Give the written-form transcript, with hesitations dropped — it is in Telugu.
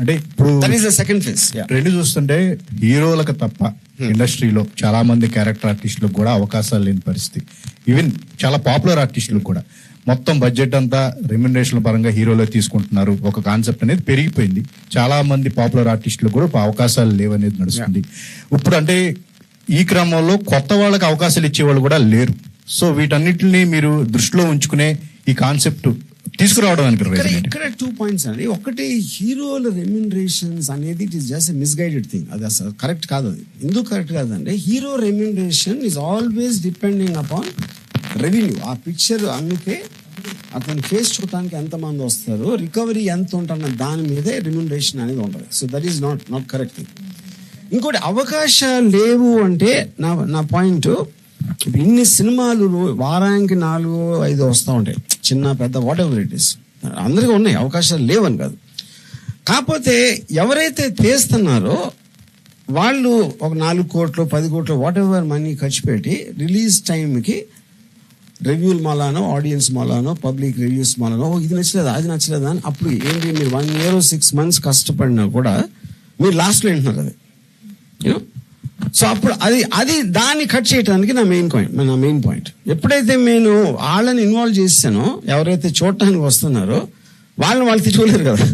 అంటే ఇప్పుడు that is the second phase. Trend చూస్తుంటే హీరోలకు తప్ప ఇండస్ట్రీలో చాలా మంది క్యారెక్టర్ ఆర్టిస్టులకు కూడా అవకాశాలు లేని పరిస్థితి. ఈవెన్ చాలా పాపులర్ ఆర్టిస్టులకు కూడా మొత్తం బడ్జెట్ అంతా రెమ్యునరేషన్ పరంగా హీరోలో తీసుకుంటున్నారు. ఒక కాన్సెప్ట్ అనేది పెరిగిపోయింది. చాలా మంది పాపులర్ ఆర్టిస్టులకు కూడా అవకాశాలు లేవనేది నడుస్తుంది. ఇప్పుడు అంటే ఈ క్రమంలో కొత్త వాళ్ళకి అవకాశాలు ఇచ్చేవాళ్ళు కూడా లేరు. సో వీటన్నిటిని మీరు దృష్టిలో ఉంచుకునే ఈ కాన్సెప్ట్ తీసుకురావడం ఇక్కడ 2 points అండి. ఒకటి, హీరోల రెమ్యునరేషన్స్ అనేది it is just misguided thing. అది అసలు కరెక్ట్ కాదు. అది ఎందుకు కరెక్ట్ కాదంటే, hero remuneration is always depending upon revenue. ఆ పిక్చర్ అందుకే అతని ఫేస్ చూడటానికి ఎంతమంది వస్తారు, రికవరీ ఎంత ఉంటున్న దాని మీదే రెమ్యునరేషన్ అనేది ఉంటుంది. So that is not correct thing. ఇంకోటి, అవకాశాలు లేవు అంటే నా పాయింట్, ఇన్ని సినిమాలు వారానికి 4-5 వస్తూ ఉంటాయి, చిన్న పెద్ద వాట్ ఎవర్ ఇట్ ఈస్. అందరికీ ఉన్నాయి, అవకాశాలు లేవని కాదు. కాకపోతే ఎవరైతే తీస్తున్నారో వాళ్ళు ఒక 4 కోట్లు 10 కోట్లు వాట్ ఎవర్ మనీ ఖర్చు పెట్టి రిలీజ్ టైంకి రివ్యూల మూలానో, ఆడియన్స్ మూలానో, పబ్లిక్ రివ్యూస్ మూలానో ఇది నచ్చలేదా అది నచ్చలేదా అని అప్పుడు ఏంటి, మీరు 1 year 6 months కష్టపడినా కూడా మీరు లాస్ట్లో వింటున్నారు అది. యూనో, సో అప్పుడు అది దాన్ని కట్ చేయడానికి నా మెయిన్ పాయింట్. ఎప్పుడైతే నేను వాళ్ళని ఇన్వాల్వ్ చేస్తానో, ఎవరైతే చూడటానికి వస్తున్నారో వాళ్ళు తిట్టుకోలేరు కదా.